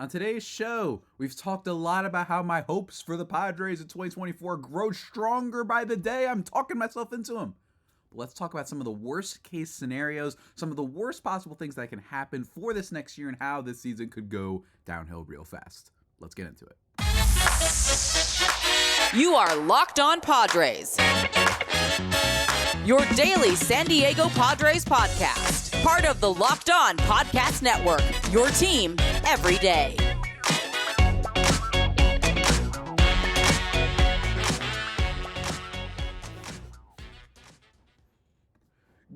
On today's show, we've talked a lot about how my hopes for the Padres in 2024 grow stronger by the day. I'm talking myself into them. But let's talk about some of the worst case scenarios, some of the worst possible things that can happen for this next year and how this season could go downhill real fast. Let's get into it. You are Locked On Padres, your daily San Diego Padres podcast, part of the Locked On Podcast Network, your team every day.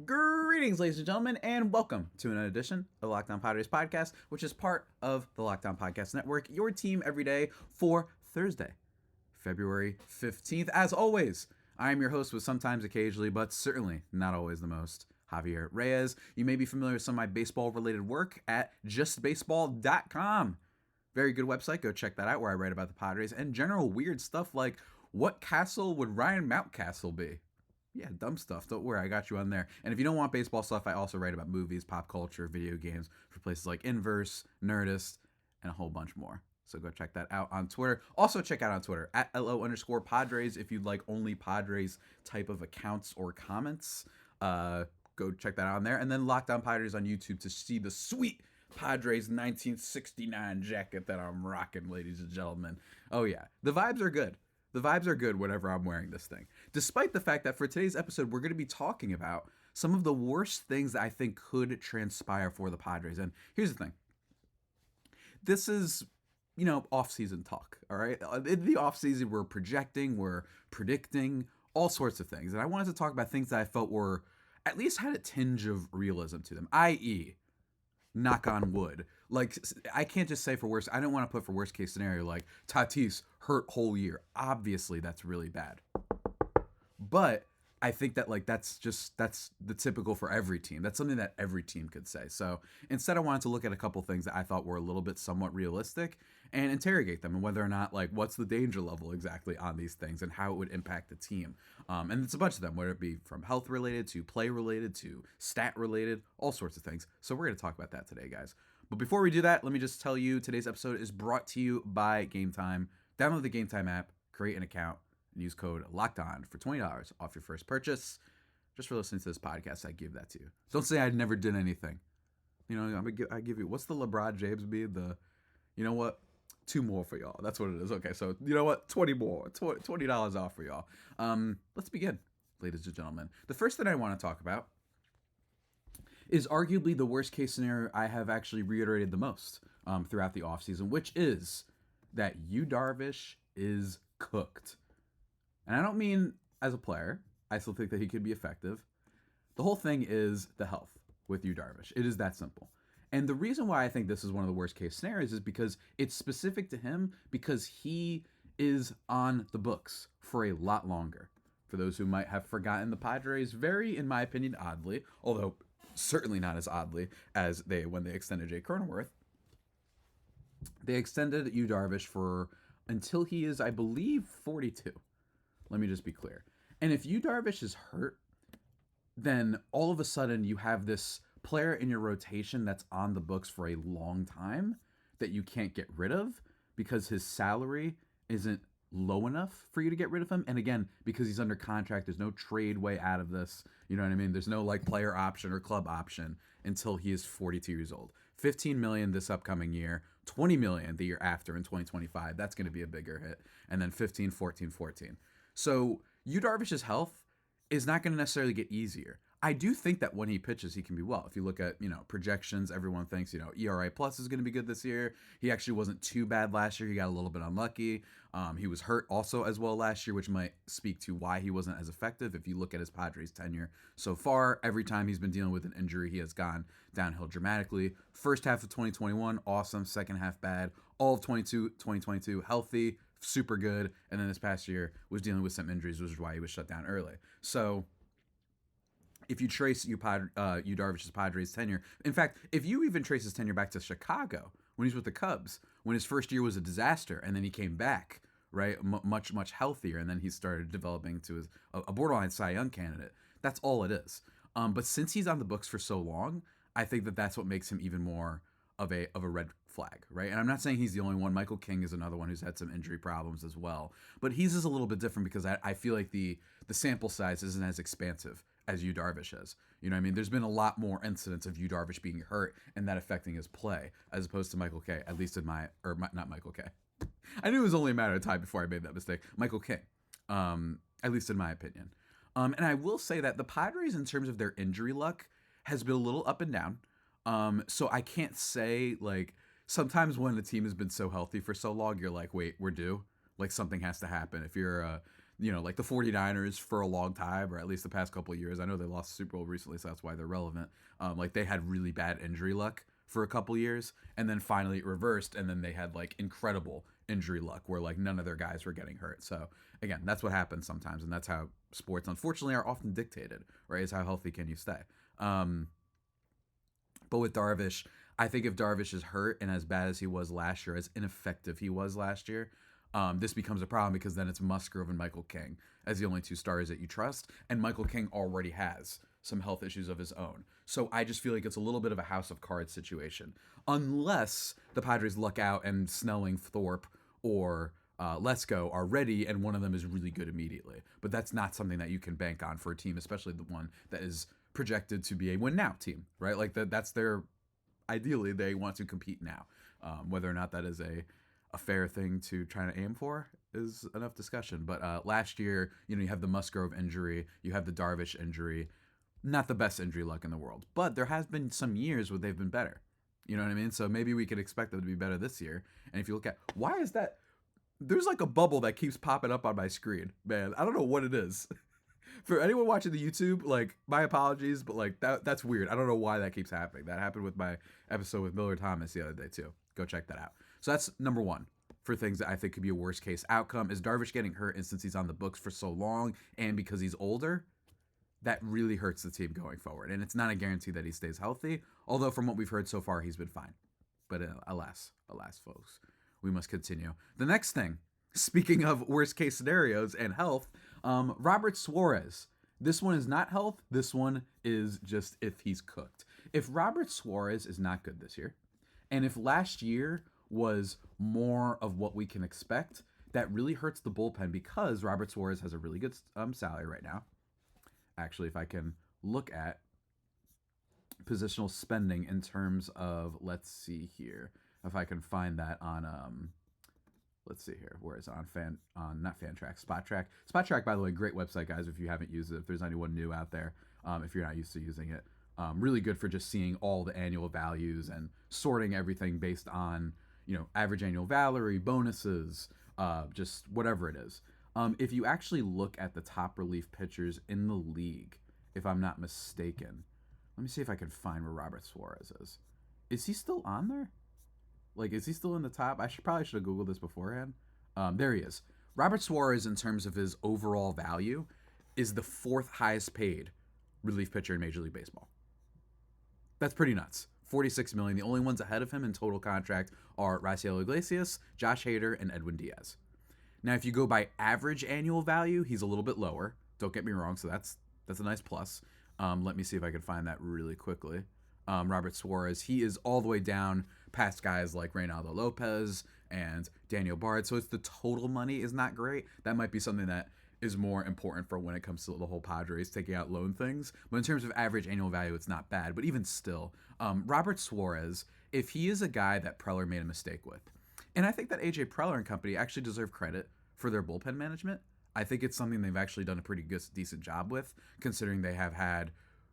Greetings, ladies and gentlemen, and welcome to another edition of the Locked On Padres podcast, which is part of the Locked On Podcast Network, your team every day for Thursday, February 15th. As always, I am your host with sometimes, occasionally, but certainly not always the most, Javier Reyes. You may be familiar with some of my baseball-related work at justbaseball.com. Very good website. Go check that out, where I write about the Padres and general weird stuff like, what castle would Ryan Mountcastle be? Yeah, dumb stuff. Don't worry, I got you on there. And if you don't want baseball stuff, I also write about movies, pop culture, video games for places like Inverse, Nerdist, and a whole bunch more. So go check that out on Twitter. Also check out on Twitter at @LO_Padres if you'd like only Padres type of accounts or comments. Go check that out on there. And then Locked On Padres on YouTube to see the sweet Padres 1969 jacket that I'm rocking, ladies and gentlemen. Oh yeah, the vibes are good. The vibes are good whenever I'm wearing this thing. Despite the fact that for today's episode, we're going to be talking about some of the worst things that I think could transpire for the Padres. And here's the thing. This is, off-season talk, all right? In the off-season, we're projecting, we're predicting, all sorts of things. And I wanted to talk about things that I felt were, at least had a tinge of realism to them, i.e., knock on wood. Like, I can't just say for worst. I don't want to put for worst case scenario like Tatis hurt whole year. Obviously, that's really bad. But I think that that's the typical for every team. That's something that every team could say. So instead, I wanted to look at a couple things that I thought were a little bit somewhat realistic and interrogate them and whether or not what's the danger level exactly on these things and how it would impact the team. And it's a bunch of them, whether it be from health related to play related to stat related, all sorts of things. So we're going to talk about that today, guys. But before we do that, let me just tell you today's episode is brought to you by Gametime. Download the Gametime app, create an account, and use code LOCKEDON for $20 off your first purchase. Just for listening to this podcast, I give that to you. Don't say I never did anything. I give you, what's the LeBron James be? You know what? 2 more for y'all. That's what it is. Okay, so you know what? 20 more. $20 off for y'all. Let's begin, ladies and gentlemen. The first thing I want to talk about is arguably the worst case scenario I have actually reiterated the most throughout the offseason, which is that Darvish is cooked. And I don't mean as a player. I still think that he could be effective. The whole thing is the health with Darvish. It is that simple. And the reason why I think this is one of the worst case scenarios is because it's specific to him because he is on the books for a lot longer. For those who might have forgotten, the Padres very, in my opinion, oddly, although certainly not as oddly as when they extended Jay Cronenworth, they extended Darvish for until he is, I believe, 42. Let me just be clear. And if Darvish is hurt, then all of a sudden you have this player in your rotation that's on the books for a long time that you can't get rid of because his salary isn't low enough for you to get rid of him. And again, because he's under contract, there's no trade way out of this. You know what I mean? There's no player option or club option until he is 42 years old. $15 million this upcoming year, $20 million the year after in 2025. That's going to be a bigger hit. And then 15, 14, 14. So Darvish's health is not going to necessarily get easier. I do think that when he pitches, he can be well. If you look at, projections, everyone thinks, ERA plus is going to be good this year. He actually wasn't too bad last year. He got a little bit unlucky. He was hurt also as well last year, which might speak to why he wasn't as effective. If you look at his Padres tenure so far, every time he's been dealing with an injury, he has gone downhill dramatically. First half of 2021, awesome. Second half, bad. All of 2022, healthy, super good. And then this past year was dealing with some injuries, which is why he was shut down early. So if you trace Darvish's Padres tenure, in fact, if you even trace his tenure back to Chicago when he's with the Cubs, when his first year was a disaster, and then he came back, right, much healthier, and then he started developing to a borderline Cy Young candidate. That's all it is. But since he's on the books for so long, I think that that's what makes him even more of a red flag, right? And I'm not saying he's the only one. Michael King is another one who's had some injury problems as well. But he's is a little bit different because I feel like the sample size isn't as expansive as Yu Darvish is. You know what I mean? There's been a lot more incidents of Yu Darvish being hurt and that affecting his play as opposed to Michael K, at least in not Michael K. I knew it was only a matter of time before I made that mistake. Michael King, at least in my opinion. And I will say that the Padres, in terms of their injury luck, has been a little up and down. So I can't say, like, sometimes when the team has been so healthy for so long, you're like, wait, we're due. Like, something has to happen. If you're, like the 49ers for a long time, or at least the past couple of years. I know they lost the Super Bowl recently, so that's why they're relevant. Like, they had really bad injury luck for a couple years, and then finally it reversed, and then they had, like, incredible injury luck where, like, none of their guys were getting hurt. So, again, that's what happens sometimes, and that's how sports, unfortunately, are often dictated, right, is how healthy can you stay. But with Darvish, I think if Darvish is hurt and as bad as he was last year, as ineffective he was last year, this becomes a problem because then it's Musgrove and Michael King as the only two stars that you trust. And Michael King already has some health issues of his own. So I just feel like it's a little bit of a house of cards situation. Unless the Padres luck out and Snelling, Thorpe, or Lesko are ready and one of them is really good immediately. But that's not something that you can bank on for a team, especially the one that is projected to be a win now team, right? Like that's their, ideally they want to compete now. Whether or not that is a fair thing to try to aim for is enough discussion. But last year, you have the Musgrove injury, you have the Darvish injury, not the best injury luck in the world, but there has been some years where they've been better. You know what I mean? So maybe we could expect them to be better this year. And if you look at, why is that? There's like a bubble that keeps popping up on my screen, man. I don't know what it is. For anyone watching the YouTube, like, my apologies, but like that's weird. I don't know why that keeps happening. That happened with my episode with Miller Thomas the other day too. Go check that out. So that's number one for things that I think could be a worst case outcome. Is Darvish getting hurt, and since he's on the books for so long and because he's older, that really hurts the team going forward. And it's not a guarantee that he stays healthy, although from what we've heard so far, he's been fine. But alas, folks, we must continue. The next thing, speaking of worst case scenarios and health, Robert Suarez. This one is not health. This one is just if he's cooked. If Robert Suarez is not good this year, and if last year was more of what we can expect, that really hurts the bullpen because Robert Suarez has a really good salary right now. Actually, if I can look at positional spending in terms of, let's see here, if I can find that on let's see here, where is it? Not FanTrack, SpotTrack. SpotTrack, by the way, great website, guys, if you haven't used it, if there's anyone new out there, if you're not used to using it. Really good for just seeing all the annual values and sorting everything based on, average annual value, bonuses, just whatever it is. If you actually look at the top relief pitchers in the league, if I'm not mistaken, let me see if I can find where Robert Suarez is. Is he still on there? Like, is he still in the top? Probably should have Googled this beforehand. There he is. Robert Suarez, in terms of his overall value, is the fourth highest paid relief pitcher in Major League Baseball. That's pretty nuts. $46 million. The only ones ahead of him in total contract are Raisel Iglesias, Josh Hader, and Edwin Diaz. Now, if you go by average annual value, he's a little bit lower. Don't get me wrong. So that's a nice plus. Let me see if I can find that really quickly. Robert Suarez, he is all the way down past guys like Reynaldo Lopez and Daniel Bard. So it's the total money is not great. That might be something that is more important for when it comes to the whole Padres taking out loan things. But in terms of average annual value, it's not bad. But even still, Robert Suarez, if he is a guy that Preller made a mistake with, and I think that AJ Preller and company actually deserve credit for their bullpen management. I think it's something they've actually done a pretty good, decent job with, considering they have had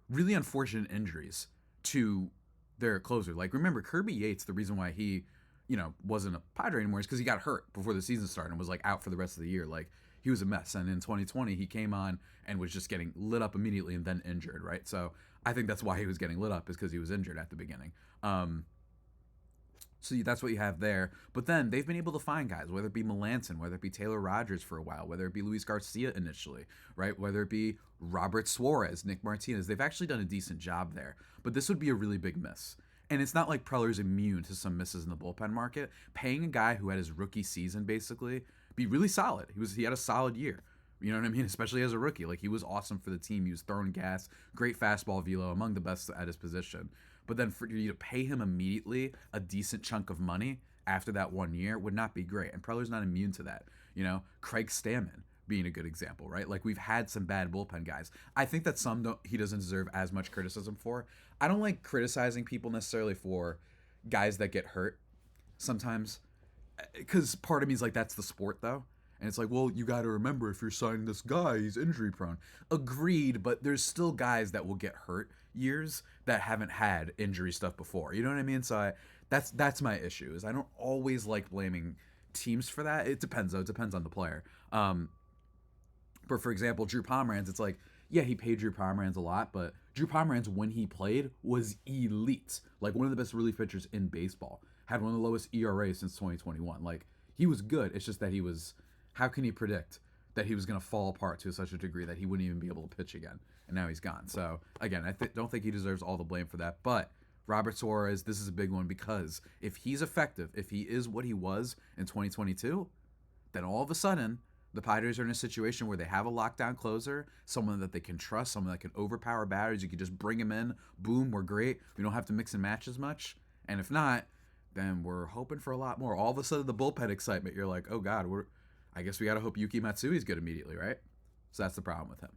really unfortunate injuries to their closer. Like, remember, Kirby Yates, the reason why he, wasn't a Padre anymore is because he got hurt before the season started and was, like, out for the rest of the year. Like, he was a mess. And in 2020, he came on and was just getting lit up immediately and then injured, right? So I think that's why he was getting lit up, is because he was injured at the beginning. So that's what you have there. But then they've been able to find guys, whether it be Melanson, whether it be Taylor Rogers for a while, whether it be Luis Garcia initially, right? Whether it be Robert Suarez, Nick Martinez. They've actually done a decent job there. But this would be a really big miss. And it's not like Preller's immune to some misses in the bullpen market. Paying a guy who had his rookie season basically be really solid. He had a solid year. You know what I mean? Especially as a rookie. Like, he was awesome for the team. He was throwing gas, great fastball velo, among the best at his position. But then for you to pay him immediately a decent chunk of money after that 1 year would not be great. And Preller's not immune to that. Craig Stammen being a good example, right? Like, we've had some bad bullpen guys. I think that he doesn't deserve as much criticism for. I don't like criticizing people necessarily for guys that get hurt sometimes, because part of me is like, that's the sport though. And it's like, well, you got to remember, if you're signing this guy, he's injury prone. Agreed, but there's still guys that will get hurt years that haven't had injury stuff before. You know what I mean? So that's my issue, is I don't always like blaming teams for that. It depends though. It depends on the player. But for example, Drew Pomeranz, it's like, yeah, he paid Drew Pomeranz a lot, but Drew Pomeranz, when he played, was elite. Like, one of the best relief pitchers in baseball. Had one of the lowest ERAs since 2021. Like, he was good. It's just that how can he predict that he was going to fall apart to such a degree that he wouldn't even be able to pitch again? And now he's gone. So, again, I don't think he deserves all the blame for that. But Robert Suarez, this is a big one, because if he's effective, if he is what he was in 2022, then all of a sudden, the Padres are in a situation where they have a lockdown closer, someone that they can trust, someone that can overpower batters. You can just bring him in. Boom, we're great. We don't have to mix and match as much. And if not, then we're hoping for a lot more. All of a sudden, the bullpen excitement, you're like, oh, God, I guess we got to hope Yuki Matsui's good immediately, right? So that's the problem with him.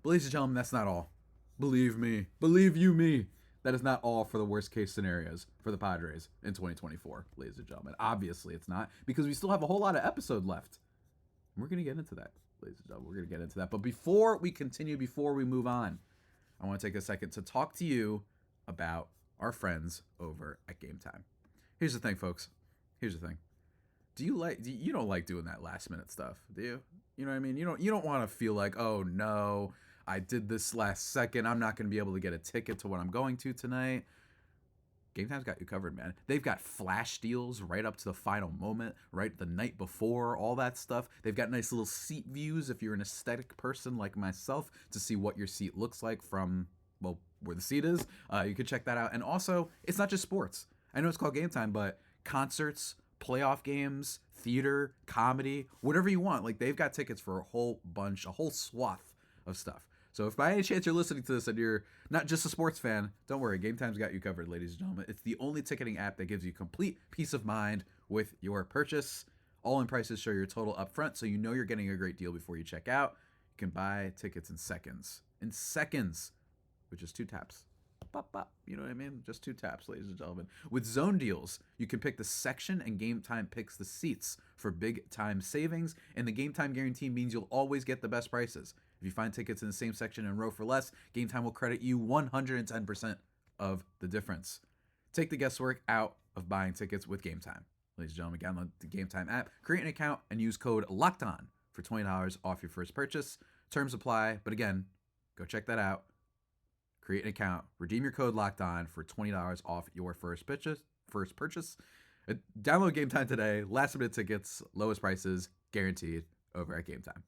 But ladies and gentlemen, that's not all. Believe me. Believe you me. That is not all for the worst case scenarios for the Padres in 2024, ladies and gentlemen. Obviously, it's not, because we still have a whole lot of episode left. We're going to get into that, ladies and gentlemen. We're going to get into that. But before we continue, before we move on, I want to take a second to talk to you about our friends over at Gametime. Here's the thing, folks. Here's the thing. You don't like doing that last minute stuff, do you? You know what I mean? You don't want to feel like, oh no, I did this last second. I'm not going to be able to get a ticket to what I'm going to tonight. Gametime's got you covered, man. They've got flash deals right up to the final moment, right the night before, all that stuff. They've got nice little seat views if you're an aesthetic person like myself, to see what your seat looks like from, well, where the seat is. You can check that out. And also, it's not just sports. I know it's called Gametime, but concerts, playoff games, theater, comedy, whatever you want. Like, they've got tickets for a whole swath of stuff. So if by any chance you're listening to this and you're not just a sports fan, don't worry. Gametime's got you covered, ladies and gentlemen. It's the only ticketing app that gives you complete peace of mind with your purchase. All-in prices show your total up front, so you know you're getting a great deal before you check out. You can buy tickets in seconds. In seconds, with just 2 taps. Bop, bop. You know what I mean? Just 2 taps, ladies and gentlemen. With zone deals, you can pick the section, and Gametime picks the seats for big-time savings. And the Gametime guarantee means you'll always get the best prices. If you find tickets in the same section and row for less, Gametime will credit you 110% of the difference. Take the guesswork out of buying tickets with Gametime. Ladies and gentlemen, download the Gametime app, create an account, and use code LOCKEDON for $20 off your first purchase. Terms apply, but again, go check that out. Create an account, redeem your code LOCKEDON for $20 off your first purchase. Download Gametime today. Last minute tickets, lowest prices, guaranteed over at Gametime.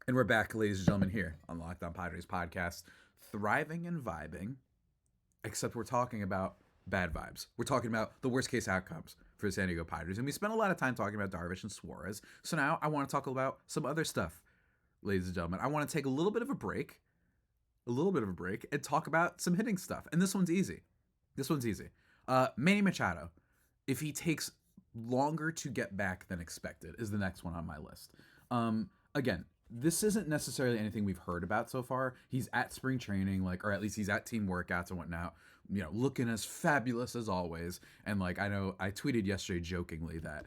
And we're back, ladies and gentlemen, here on the Locked On Padres podcast, thriving and vibing, except we're talking about bad vibes. We're talking about the worst case outcomes for the San Diego Padres. And we spent a lot of time talking about Darvish and Suarez. So now I want to talk about some other stuff, ladies and gentlemen. I want to take a little bit of a break, and talk about some hitting stuff. And this one's easy. Manny Machado, if he takes longer to get back than expected, is the next one on my list. Again, this isn't necessarily anything we've heard about so far. He's at spring training, or at least he's at team workouts and whatnot, looking as fabulous as always. And I know I tweeted yesterday jokingly that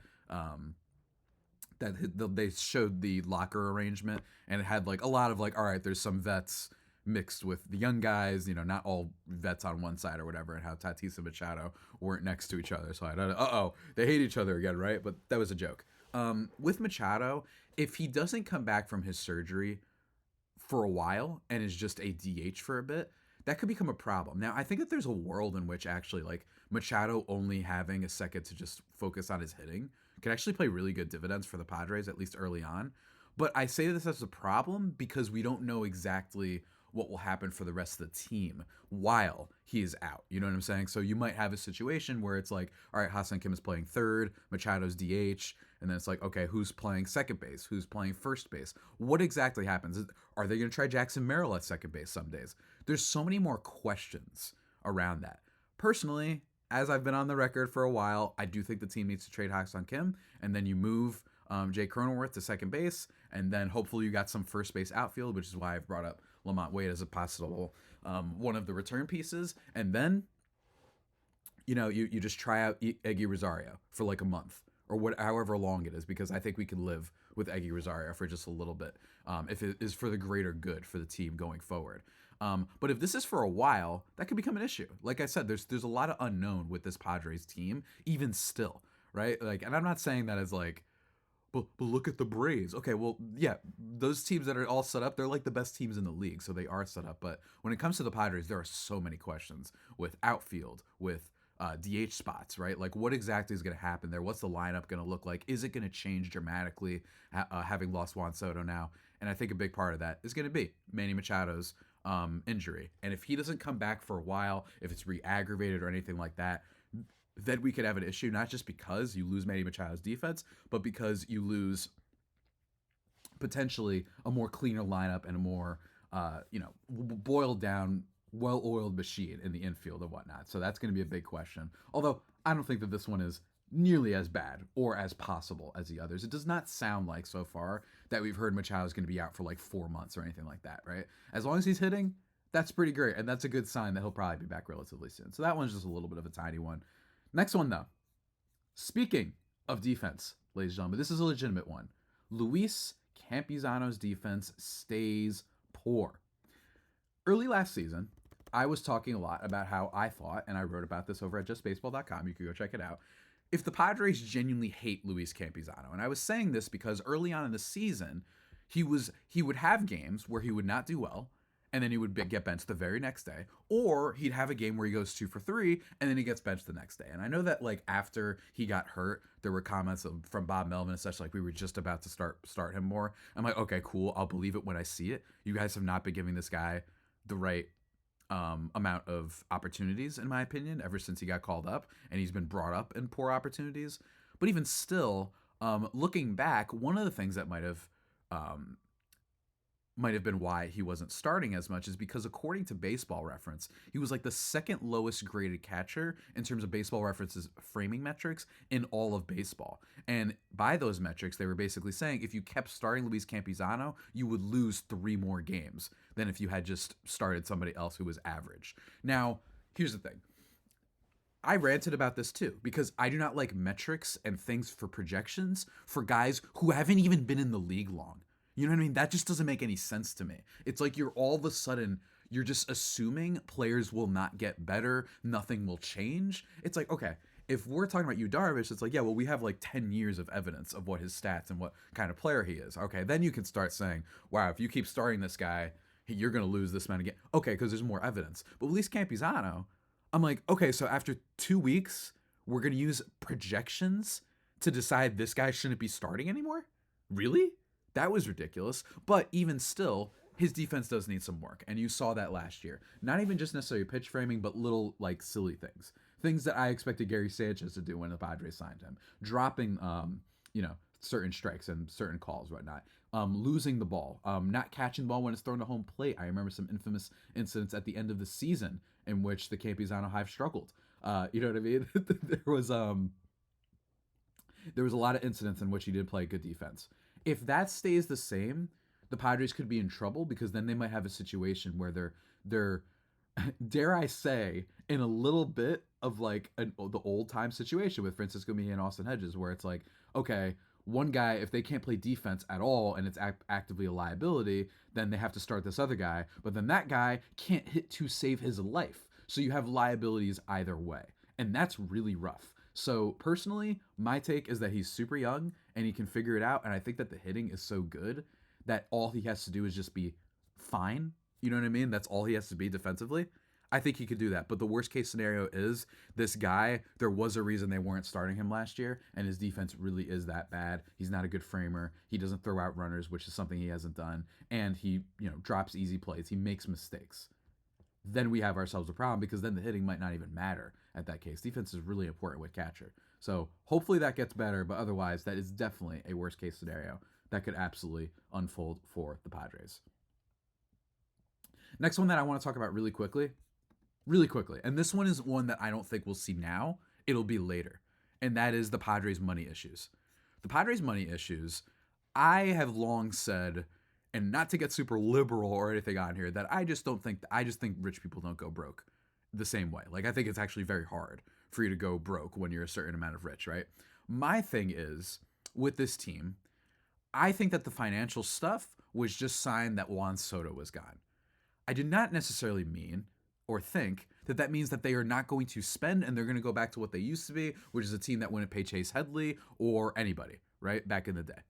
they showed the locker arrangement, and it had a lot of all right, there's some vets mixed with the young guys, not all vets on one side or whatever, and how Tatis and Machado weren't next to each other. So I don't, they hate each other again, right? But that was a joke. With Machado, if he doesn't come back from his surgery for a while and is just a DH for a bit, that could become a problem. Now, I think that there's a world in which actually Machado only having a second to just focus on his hitting could actually play really good dividends for the Padres, at least early on. But I say this as a problem because we don't know exactly what will happen for the rest of the team while he is out. You know what I'm saying? So you might have a situation where it's all right, Ha-Seong Kim is playing third, Machado's DH, And then it's like, okay, who's playing second base? Who's playing first base? What exactly happens? Are they going to try Jackson Merrill at second base some days? There's so many more questions around that. Personally, as I've been on the record for a while, I do think the team needs to trade Ha-Seong Kim, and then you move Jay Cronenworth to second base, and then hopefully you got some first base outfield, which is why I've brought up Lamont Wade as a possible one of the return pieces. And then, you just try out Eggy Rosario for like a month or however long it is, because I think we can live with Eggy Rosario for just a little bit if it is for the greater good for the team going forward. But if this is for a while, that could become an issue. Like I said, there's a lot of unknown with this Padres team, even still, right? Like, and I'm not saying that as like, but look at the Braves. Okay, well, yeah, those teams that are all set up, they're like the best teams in the league, so they are set up. But when it comes to the Padres, there are so many questions with outfield, with DH spots, right? Like, what exactly is going to happen there? What's the lineup going to look like? Is it going to change dramatically, having lost Juan Soto now? And I think a big part of that is going to be Manny Machado's injury. And if he doesn't come back for a while, if it's re-aggravated or anything like that, then we could have an issue, not just because you lose Manny Machado's defense, but because you lose potentially a more cleaner lineup and a more, boiled down, well-oiled machine in the infield and whatnot. So that's going to be a big question. Although I don't think that this one is nearly as bad or as possible as the others. It does not sound like so far that we've heard Machado is going to be out for like 4 months or anything like that, right? As long as he's hitting, that's pretty great. And that's a good sign that he'll probably be back relatively soon. So that one's just a little bit of a tiny one. Next one, though. Speaking of defense, ladies and gentlemen, this is a legitimate one. Luis Campusano's defense stays poor. Early last season, I was talking a lot about how I thought, and I wrote about this over at justbaseball.com, you can go check it out, if the Padres genuinely hate Luis Campusano. And I was saying this because early on in the season, he would have games where he would not do well, and then he would get benched the very next day, or he'd have a game where he goes 2 for 3, and then he gets benched the next day. And I know that like after he got hurt, there were comments from Bob Melvin and such like we were just about to start him more. I'm like, okay, cool, I'll believe it when I see it. You guys have not been giving this guy the right amount of opportunities, in my opinion, ever since he got called up, and he's been brought up in poor opportunities. But even still, looking back, one of the things that might have been why he wasn't starting as much is because according to Baseball Reference, he was like the second lowest graded catcher in terms of Baseball Reference's framing metrics in all of baseball. And by those metrics, they were basically saying if you kept starting Luis Campusano, you would lose 3 more games than if you had just started somebody else who was average. Now, here's the thing. I ranted about this too, because I do not like metrics and things for projections for guys who haven't even been in the league long. You know what I mean? That just doesn't make any sense to me. It's like you're all of a sudden, you're just assuming players will not get better, nothing will change. It's like, okay, if we're talking about Darvish, it's like, yeah, well, we have like 10 years of evidence of what his stats and what kind of player he is. Okay, then you can start saying, wow, if you keep starting this guy, you're going to lose this amount again. Okay, because there's more evidence. But at least Campusano, I'm like, okay, so after 2 weeks, we're going to use projections to decide this guy shouldn't be starting anymore? Really? That was ridiculous. But even still, his defense does need some work. And you saw that last year. Not even just necessarily pitch framing, but little, like, silly things. Things that I expected Gary Sanchez to do when the Padres signed him. Dropping, certain strikes and certain calls, whatnot. Losing the ball. Not catching the ball when it's thrown to home plate. I remember some infamous incidents at the end of the season in which the Campusano Hive struggled. You know what I mean? There was a lot of incidents in which he did play good defense. If that stays the same, the Padres could be in trouble because then they might have a situation where they're dare I say, in a little bit of like the old time situation with Francisco Mejia and Austin Hedges, where it's like, okay, one guy, if they can't play defense at all and it's actively a liability, then they have to start this other guy. But then that guy can't hit to save his life. So you have liabilities either way. And that's really rough. So personally, my take is that he's super young and he can figure it out. And I think that the hitting is so good that all he has to do is just be fine. You know what I mean? That's all he has to be defensively. I think he could do that. But the worst case scenario is this guy, there was a reason they weren't starting him last year, and his defense really is that bad. He's not a good framer. He doesn't throw out runners, which is something he hasn't done. And he, drops easy plays. He makes mistakes. then we have ourselves a problem, because then the hitting might not even matter at that case. Defense is really important with catcher. So hopefully that gets better, but otherwise that is definitely a worst case scenario that could absolutely unfold for the Padres. Next one that I want to talk about really quickly, and this one is one that I don't think we'll see now. It'll be later, and that is the Padres' money issues. The Padres' money issues, I have long said, and not to get super liberal or anything on here, that I just think rich people don't go broke the same way. Like, I think it's actually very hard for you to go broke when you're a certain amount of rich, right? My thing is, with this team, I think that the financial stuff was just sign that Juan Soto was gone. I did not necessarily mean or think that that means that they are not going to spend and they're going to go back to what they used to be, which is a team that wouldn't pay Chase Headley or anybody, right, back in the day.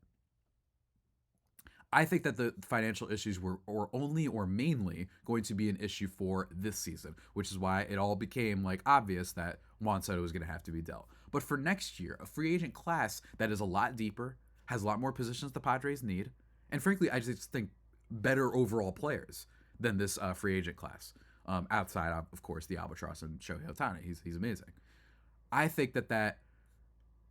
I think that the financial issues were only or mainly going to be an issue for this season, which is why it all became like obvious that Juan Soto was going to have to be dealt. But for next year, a free agent class that is a lot deeper, has a lot more positions the Padres need, and frankly, I just think better overall players than this free agent class. Outside of course, the Albatross and Shohei Ohtani. He's amazing. I think that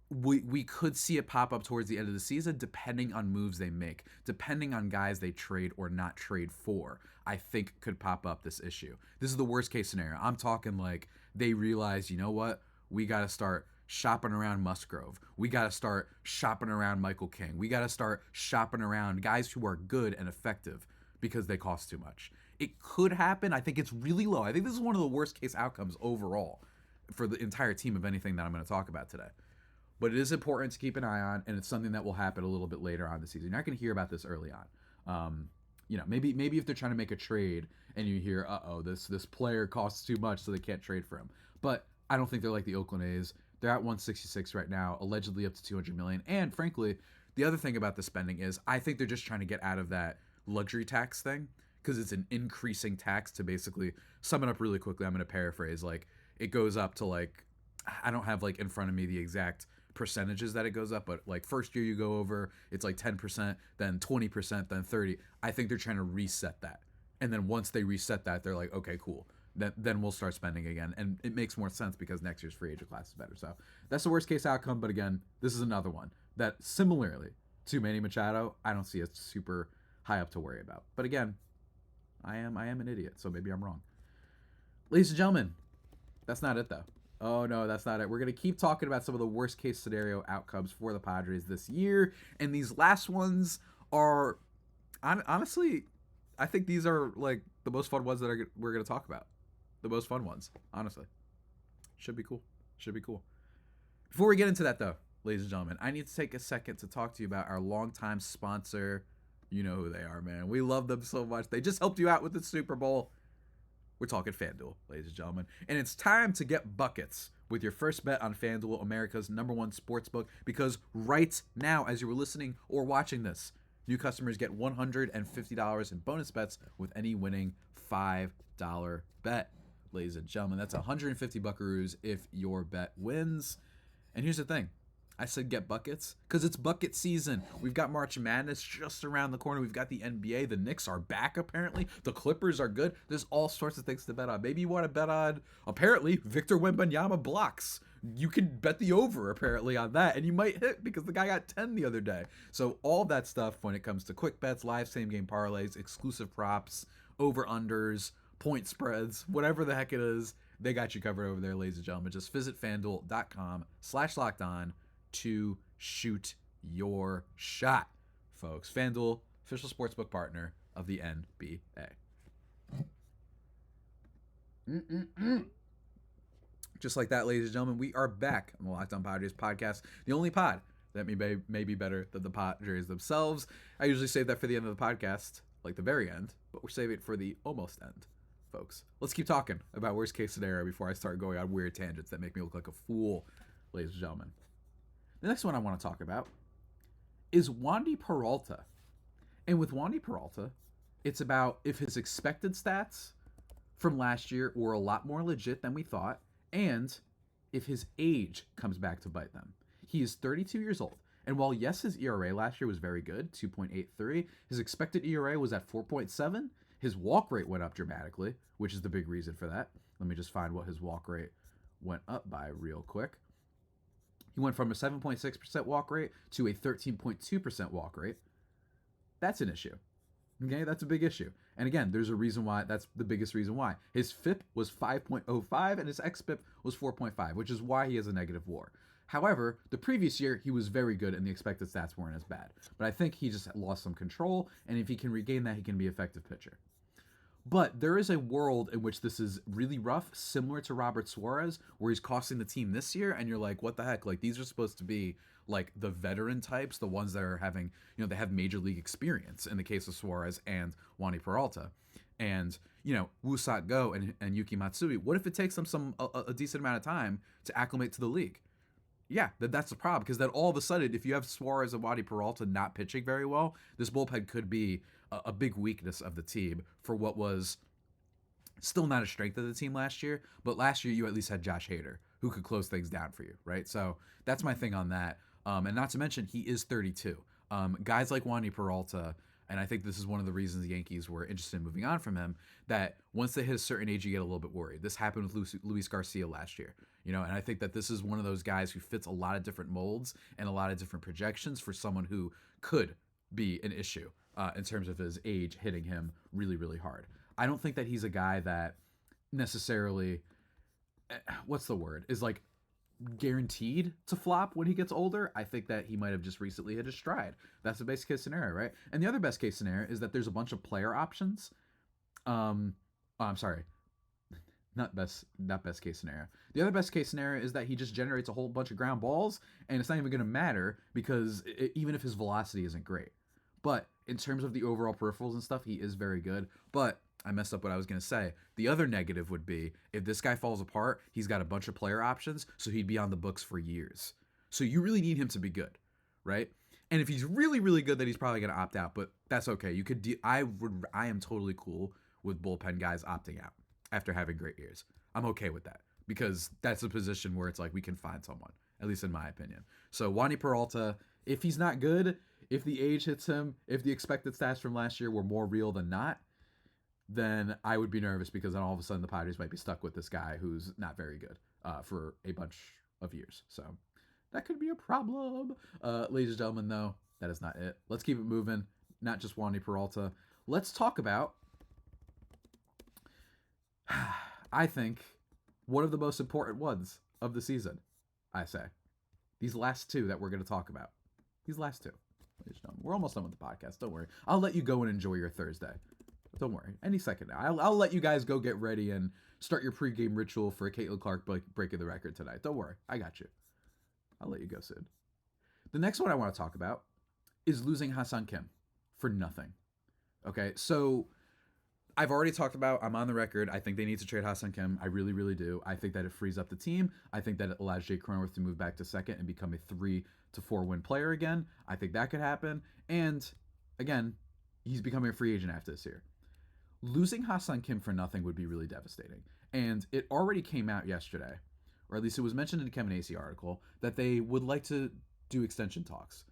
we could see it pop up towards the end of the season, depending on moves they make, depending on guys they trade or not trade for. I think could pop up this issue. This is the worst case scenario. I'm talking like they realize, you know what, we got to start shopping around Musgrove. We got to start shopping around Michael King. We got to start shopping around guys who are good and effective because they cost too much. It could happen. I think it's really low. I think this is one of the worst case outcomes overall for the entire team of anything that I'm going to talk about today. But it is important to keep an eye on, and it's something that will happen a little bit later on the season. You're not going to hear about this early on. Maybe if they're trying to make a trade and you hear, this player costs too much, so they can't trade for him. But I don't think they're like the Oakland A's. They're at 166 right now, allegedly up to $200 million. And frankly, the other thing about the spending is I think they're just trying to get out of that luxury tax thing, because it's an increasing tax. To basically sum it up really quickly, I'm going to paraphrase, like it goes up to like, I don't have like in front of me the exact percentages that it goes up, but like first year you go over, it's like 10%, then 20%, then 30%. I think they're trying to reset that. And then once they reset that, they're like, okay, cool. Then we'll start spending again. And it makes more sense because next year's free agent class is better. So that's the worst case outcome. But again, this is another one that similarly to Manny Machado, I don't see it super high up to worry about. But again, I am an idiot, so maybe I'm wrong. Ladies and gentlemen, that's not it though. Oh no, that's not it. We're going to keep talking about some of the worst case scenario outcomes for the Padres this year. And these last ones are, honestly, I think these are like the most fun ones that we're going to talk about. The most fun ones, honestly. Should be cool. Before we get into that though, ladies and gentlemen, I need to take a second to talk to you about our longtime sponsor. You know who they are, man. We love them so much. They just helped you out with the Super Bowl. We're talking FanDuel, ladies and gentlemen. And it's time to get buckets with your first bet on FanDuel, America's #1 sportsbook, because right now, as you were listening or watching this, new customers get $150 in bonus bets with any winning $5 bet. Ladies and gentlemen, that's 150 buckaroos if your bet wins. And here's the thing. I said get buckets because it's bucket season. We've got March Madness just around the corner. We've got the NBA. The Knicks are back, apparently. The Clippers are good. There's all sorts of things to bet on. Maybe you want to bet on, apparently, Victor Wembanyama blocks. You can bet the over, apparently, on that, and you might hit because the guy got 10 the other day. So all that stuff when it comes to quick bets, live same-game parlays, exclusive props, over-unders, point spreads, whatever the heck it is, they got you covered over there, ladies and gentlemen. Just visit FanDuel.com/lockedon to shoot your shot, folks. FanDuel, official sportsbook partner of the NBA. Just like that, ladies and gentlemen, we are back on the Locked On Padres podcast, the only pod that may be better than the Padres themselves. I usually save that for the end of the podcast, like the very end, but we're saving it for the almost end, folks. Let's keep talking about worst case scenario before I start going on weird tangents that make me look like a fool, ladies and gentlemen. The next one I want to talk about is Wandy Peralta. And with Wandy Peralta, it's about if his expected stats from last year were a lot more legit than we thought, and if his age comes back to bite them. He is 32 years old. And while, yes, his ERA last year was very good, 2.83, his expected ERA was at 4.7. His walk rate went up dramatically, which is the big reason for that. Let me just find what his walk rate went up by real quick. He went from a 7.6% walk rate to a 13.2% walk rate. That's an issue. Okay, that's a big issue. And again, there's a reason why. That's the biggest reason why. His FIP was 5.05 and his xFIP was 4.5, which is why he has a negative WAR. However, the previous year, he was very good and the expected stats weren't as bad. But I think he just lost some control, and if he can regain that, he can be an effective pitcher. But there is a world in which this is really rough, similar to Robert Suarez, where he's costing the team this year, and you're like, what the heck? Like, these are supposed to be like the veteran types, the ones that are having, they have major league experience in the case of Suarez and Wandy Peralta. And, Woo-Sat Go and Yuki Matsui, what if it takes them a decent amount of time to acclimate to the league? Yeah, that's the problem, because then all of a sudden, if you have Suarez and Wandy Peralta not pitching very well, this bullpen could be a big weakness of the team for what was still not a strength of the team last year, but last year you at least had Josh Hader, who could close things down for you, right? So that's my thing on that. And not to mention, he is 32. Guys like Wandy Peralta, and I think this is one of the reasons the Yankees were interested in moving on from him, that once they hit a certain age, you get a little bit worried. This happened with Luis Garcia last year, and I think that this is one of those guys who fits a lot of different molds and a lot of different projections for someone who could be an issue in terms of his age hitting him really, really hard. I don't think that he's a guy that necessarily, what's the word, is like guaranteed to flop when he gets older. I think that he might have just recently hit his stride. That's the best case scenario, right? And the other best case scenario is that there's a bunch of player options. I'm sorry, not best case scenario. The other best case scenario is that he just generates a whole bunch of ground balls, and it's not even going to matter because even if his velocity isn't great. But in terms of the overall peripherals and stuff, he is very good. But I messed up what I was going to say. The other negative would be if this guy falls apart, he's got a bunch of player options, so he'd be on the books for years. So you really need him to be good, right? And if he's really, really good, then he's probably going to opt out, but that's okay. You could I am totally cool with bullpen guys opting out after having great years. I'm okay with that because that's a position where it's like we can find someone, at least in my opinion. So Wandy Peralta, if he's not good, if the age hits him, if the expected stats from last year were more real than not, then I would be nervous because then all of a sudden the Padres might be stuck with this guy who's not very good for a bunch of years. So that could be a problem. Ladies and gentlemen, though, that is not it. Let's keep it moving. Not just Wandy Peralta. Let's talk about, I think, one of the most important ones of the season, I say. These last two that we're going to talk about. These last two. We're almost done with the podcast. Don't worry. I'll let you go and enjoy your Thursday. Don't worry. Any second now. I'll let you guys go get ready and start your pregame ritual for a Caitlin Clark breaking the record tonight. Don't worry. I got you. I'll let you go soon. The next one I want to talk about is losing Ha-Seong Kim for nothing. Okay, so I've already talked about, I'm on the record, I think they need to trade Ha-Seong Kim. I really, really do. I think that it frees up the team. I think that it allows Jake Cronenworth to move back to second and become a 3 to 4 win player again. I think that could happen. And again, he's becoming a free agent after this year. Losing Ha-Seong Kim for nothing would be really devastating. And it already came out yesterday, or at least it was mentioned in the Kevin Acee article, that they would like to do extension talks.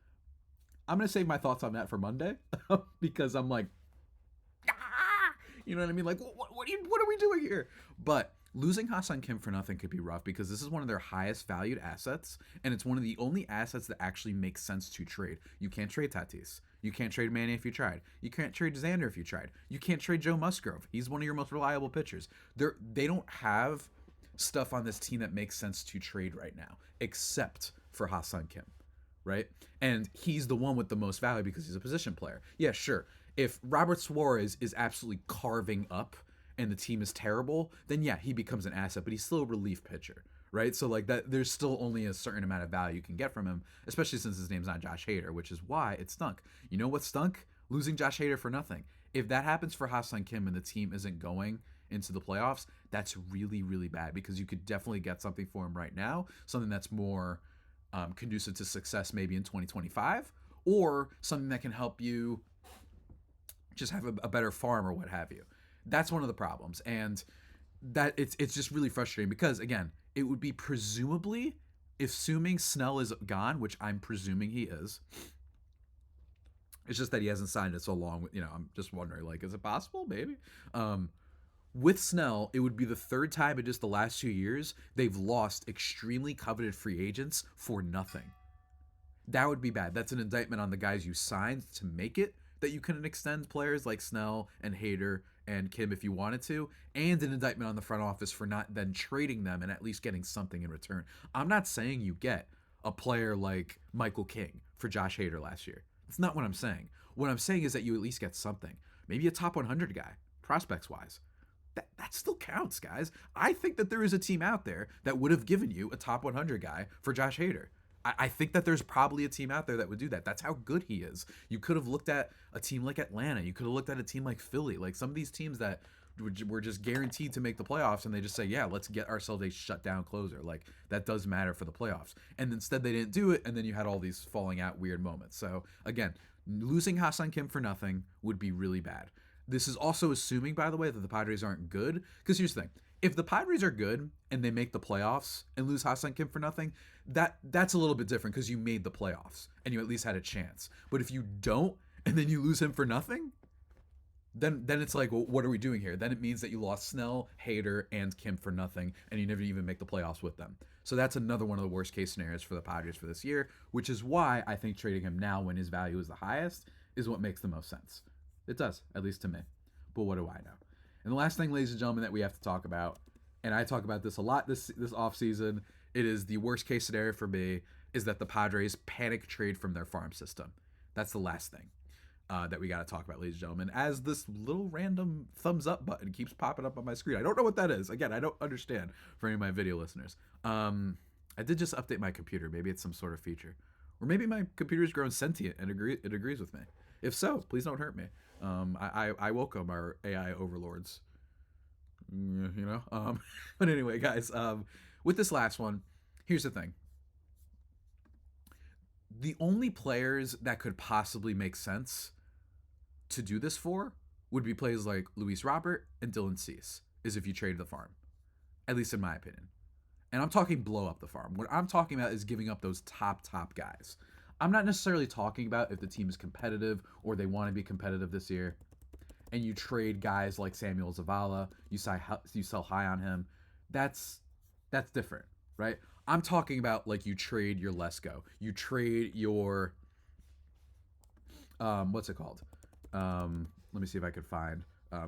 I'm going to save my thoughts on that for Monday because I'm like, you know what I mean? Like, what are we doing here? But losing Ha-Seong Kim for nothing could be rough because this is one of their highest valued assets, and it's one of the only assets that actually makes sense to trade. You can't trade Tatis. You can't trade Manny if you tried. You can't trade Xander if you tried. You can't trade Joe Musgrove. He's one of your most reliable pitchers. They don't have stuff on this team that makes sense to trade right now, except for Ha-Seong Kim, right? And he's the one with the most value because he's a position player. Yeah, sure. If Robert Suarez is absolutely carving up and the team is terrible, then yeah, he becomes an asset, but he's still a relief pitcher, right? So like that, there's still only a certain amount of value you can get from him, especially since his name's not Josh Hader, which is why it stunk. You know what stunk? Losing Josh Hader for nothing. If that happens for Ha-Seong Kim and the team isn't going into the playoffs, that's really, really bad because you could definitely get something for him right now, something that's more conducive to success maybe in 2025, or something that can help you just have a better farm or what have you. That's one of the problems. And that it's just really frustrating because, again, it would be presumably, assuming Snell is gone, which I'm presuming he is, It's just that he hasn't signed it so long. I'm just wondering, like, is it possible? Maybe. With Snell, it would be the third time in just the last 2 years they've lost extremely coveted free agents for nothing. That would be bad. That's an indictment on the guys you signed to make it, that you couldn't extend players like Snell and Hader and Kim if you wanted to, and an indictment on the front office for not then trading them and at least getting something in return. I'm not saying you get a player like Michael King for Josh Hader last year. That's not what I'm saying. What I'm saying is that you at least get something. Maybe a top 100 guy, prospects-wise. That still counts, guys. I think that there is a team out there that would have given you a top 100 guy for Josh Hader. I think that there's probably a team out there that would do that. That's how good he is. You could have looked at a team like Atlanta. You could have looked at a team like Philly. Like some of these teams that were just guaranteed to make the playoffs, and they just say, yeah, let's get ourselves a shutdown closer. Like that does matter for the playoffs. And instead they didn't do it, and then you had all these falling out weird moments. So again, losing Ha-Seong Kim for nothing would be really bad. This is also assuming, by the way, that the Padres aren't good. Because here's the thing. If the Padres are good and they make the playoffs and lose Ha-Seong Kim for nothing, that's a little bit different because you made the playoffs and you at least had a chance. But if you don't and then you lose him for nothing, then it's like, well, what are we doing here? Then it means that you lost Snell, Hader, and Kim for nothing, and you never even make the playoffs with them. So that's another one of the worst case scenarios for the Padres for this year, which is why I think trading him now when his value is the highest is what makes the most sense. It does, at least to me. But what do I know? And the last thing, ladies and gentlemen, that we have to talk about, and I talk about this a lot this offseason, it is the worst case scenario for me, is that the Padres panic trade from their farm system. That's the last thing that we got to talk about, ladies and gentlemen, as this little random thumbs up button keeps popping up on my screen. I don't know what that is. Again, I don't understand for any of my video listeners. I did just update my computer. Maybe it's some sort of feature. Or maybe my computer's grown sentient and it agrees with me. If so, please don't hurt me. I welcome our AI overlords. But anyway, guys, with this last one, here's the thing. The only players that could possibly make sense to do this for would be players like Luis Robert and Dylan Cease, is if you trade the farm, at least in my opinion. And I'm talking blow up the farm. What I'm talking about is giving up those top guys. I'm not necessarily talking about if the team is competitive or they want to be competitive this year and you trade guys like Samuel Zavala, you sell high on him. That's different, right? I'm talking about like you trade your Lesko. You trade your what's it called? Let me see if I could find.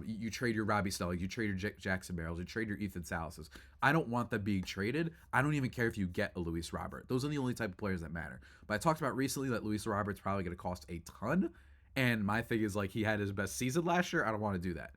You trade your Robbie Snell, you trade your Jackson Barrels, you trade your Ethan Salases. I don't want them being traded. I don't even care if you get a Luis Robert. Those are the only type of players that matter. But I talked about recently that Luis Robert's probably going to cost a ton. And my thing is like he had his best season last year. I don't want to do that.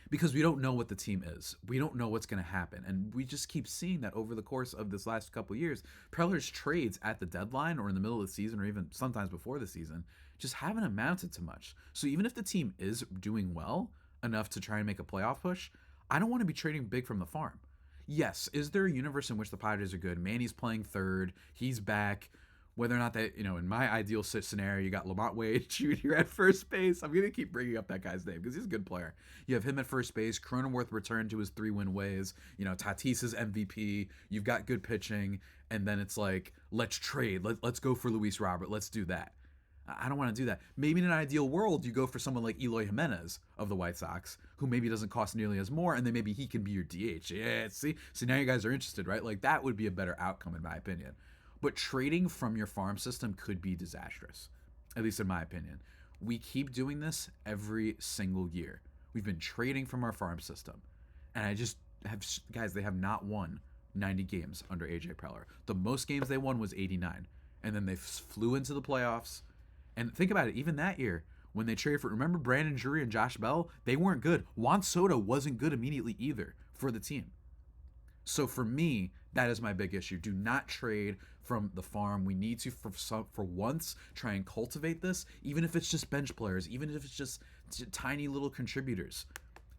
Because we don't know what the team is. We don't know what's going to happen. And we just keep seeing that over the course of this last couple of years. Preller's trades at the deadline or in the middle of the season or even sometimes before the season just haven't amounted to much. So even if the team is doing well enough to try and make a playoff push, I don't want to be trading big from the farm. Yes, is there a universe in which the Padres are good? Manny's playing third. He's back. Whether or not that, in my ideal scenario, you got Lamont Wade Jr. at first base. I'm going to keep bringing up that guy's name because he's a good player. You have him at first base. Cronenworth returned to his 3-win ways. Tatis is MVP. You've got good pitching. And then it's like, let's trade. Let's go for Luis Robert. Let's do that. I don't want to do that. Maybe in an ideal world, you go for someone like Eloy Jimenez of the White Sox, who maybe doesn't cost nearly as more, and then maybe he can be your DH. Yeah, see, now you guys are interested, right? Like that would be a better outcome in my opinion. But trading from your farm system could be disastrous, at least in my opinion. We keep doing this every single year. We've been trading from our farm system. And I just have, guys, they have not won 90 games under AJ Preller. The most games they won was 89. And then they flew into the playoffs. And think about it, even that year, when they traded for, remember Brandon Drury and Josh Bell? They weren't good. Juan Soto wasn't good immediately either for the team. So for me, that is my big issue. Do not trade from the farm. We need to, for once, try and cultivate this, even if it's just bench players, even if it's just tiny little contributors.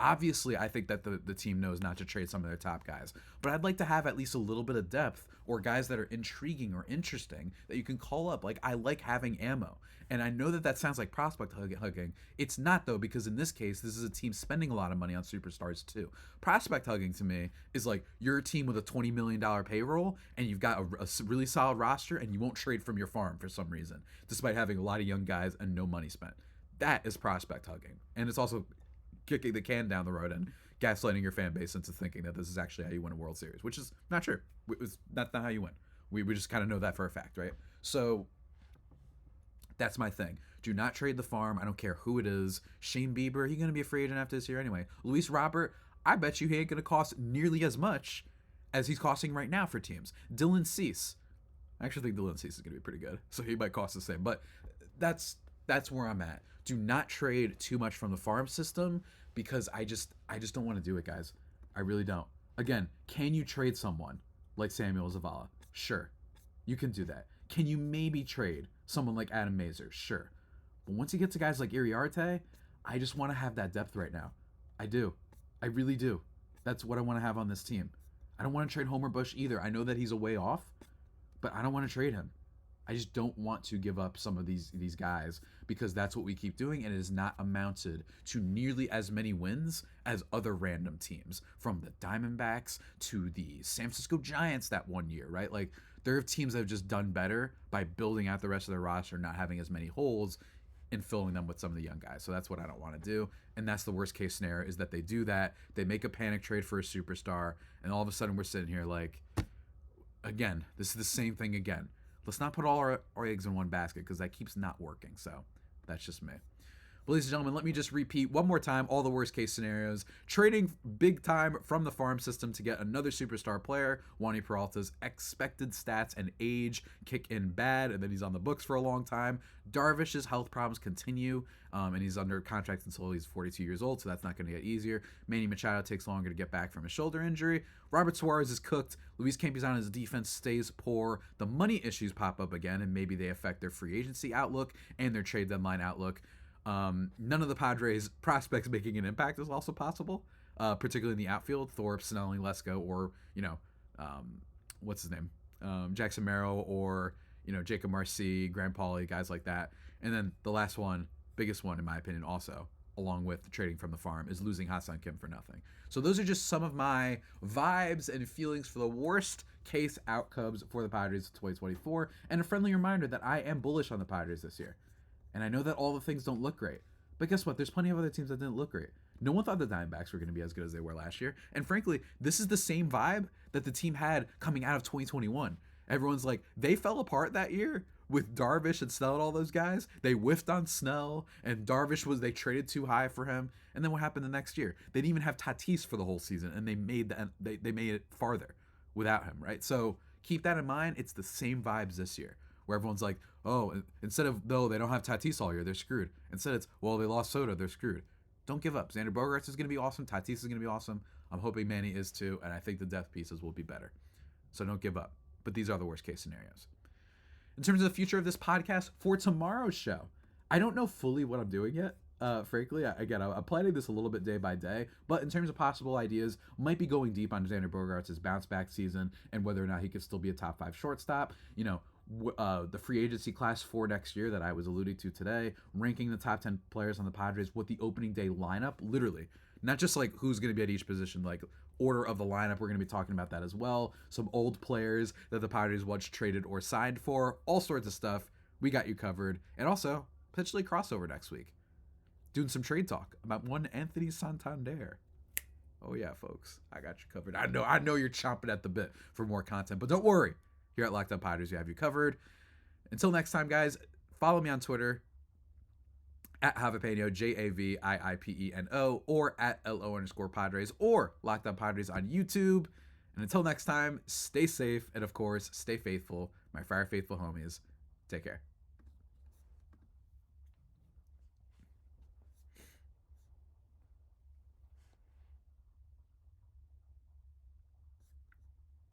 Obviously, I think that the team knows not to trade some of their top guys, but I'd like to have at least a little bit of depth or guys that are intriguing or interesting that you can call up. Like, I like having ammo. And I know that sounds like prospect hugging. It's not, though, because in this case, this is a team spending a lot of money on superstars, too. Prospect hugging, to me, is like you're a team with a $20 million payroll, and you've got a really solid roster, and you won't trade from your farm for some reason, despite having a lot of young guys and no money spent. That is prospect hugging. And it's also kicking the can down the road and gaslighting your fan base into thinking that this is actually how you win a World Series, which is not true. That's not how you win. We just kind of know that for a fact, right? So that's my thing. Do not trade the farm. I don't care who it is. Shane Bieber, he's going to be a free agent after this year anyway. Luis Robert, I bet you he ain't going to cost nearly as much as he's costing right now for teams. Dylan Cease. I actually think Dylan Cease is going to be pretty good, so he might cost the same. But that's where I'm at. Do not trade too much from the farm system because I just don't want to do it, guys. I really don't. Again, can you trade someone like Samuel Zavala? Sure. You can do that. Can you maybe trade someone like Adam Mazur? Sure. But once you get to guys like Iriarte, I just want to have that depth right now. I do. I really do. That's what I want to have on this team. I don't want to trade Homer Bush either. I know that he's a way off, but I don't want to trade him. I just don't want to give up some of these guys because that's what we keep doing, and it has not amounted to nearly as many wins as other random teams, from the Diamondbacks to the San Francisco Giants that one year, right? Like, there are teams that have just done better by building out the rest of their roster, not having as many holes, and filling them with some of the young guys. So that's what I don't want to do, and that's the worst case scenario, is that they do that, they make a panic trade for a superstar, and all of a sudden we're sitting here like, again, this is the same thing again. Let's not put all our eggs in one basket because that keeps not working. So that's just me. But ladies and gentlemen, let me just repeat one more time all the worst case scenarios. Trading big time from the farm system to get another superstar player. Wandy Peralta's expected stats and age kick in bad, and then he's on the books for a long time. Darvish's health problems continue, and he's under contract until he's 42 years old, so that's not going to get easier. Manny Machado takes longer to get back from a shoulder injury. Robert Suarez is cooked. Luis Campusano's defense stays poor. The money issues pop up again, and maybe they affect their free agency outlook and their trade deadline outlook. None of the Padres prospects making an impact is also possible, particularly in the outfield. Thorpe, Snelling, Lesko, or, what's his name? Jackson Merrill, or, Jacob Marcy, Grant Pauly, guys like that. And then the last one, biggest one in my opinion also, along with trading from the farm, is losing Ha-Seong Kim for nothing. So those are just some of my vibes and feelings for the worst case outcomes for the Padres of 2024. And a friendly reminder that I am bullish on the Padres this year. And I know that all the things don't look great. But guess what? There's plenty of other teams that didn't look great. No one thought the Diamondbacks were going to be as good as they were last year. And frankly, this is the same vibe that the team had coming out of 2021. Everyone's like, they fell apart that year with Darvish and Snell and all those guys. They whiffed on Snell, and they traded too high for him. And then what happened the next year? They didn't even have Tatis for the whole season, and they made it farther without him, right? So keep that in mind. It's the same vibes this year, where everyone's like, oh, instead of, no, they don't have Tatis all year, they're screwed. Instead it's, well, they lost Soto, they're screwed. Don't give up. Xander Bogaerts is going to be awesome. Tatis is going to be awesome. I'm hoping Manny is too, and I think the depth pieces will be better. So don't give up. But these are the worst case scenarios. In terms of the future of this podcast, for tomorrow's show, I don't know fully what I'm doing yet. Frankly, I'm planning this a little bit day by day, but in terms of possible ideas, might be going deep on Xander Bogaerts' bounce back season and whether or not he could still be a top 5 shortstop. The free agency class for next year that I was alluding to today, ranking the top 10 players on the Padres with the opening day lineup, literally. Not just like who's going to be at each position, like order of the lineup. We're going to be talking about that as well. Some old players that the Padres once traded or signed for, all sorts of stuff. We got you covered. And also, potentially crossover next week. Doing some trade talk about one Anthony Santander. Oh yeah, folks, I got you covered. I know you're chomping at the bit for more content, but don't worry. Here at Locked On Padres, we have you covered. Until next time, guys, follow me on Twitter at Javipeno, JAVIIPENO, or at LO_Padres, or Locked On Padres on YouTube. And until next time, stay safe, and of course, stay faithful, my Fire Faithful homies. Take care.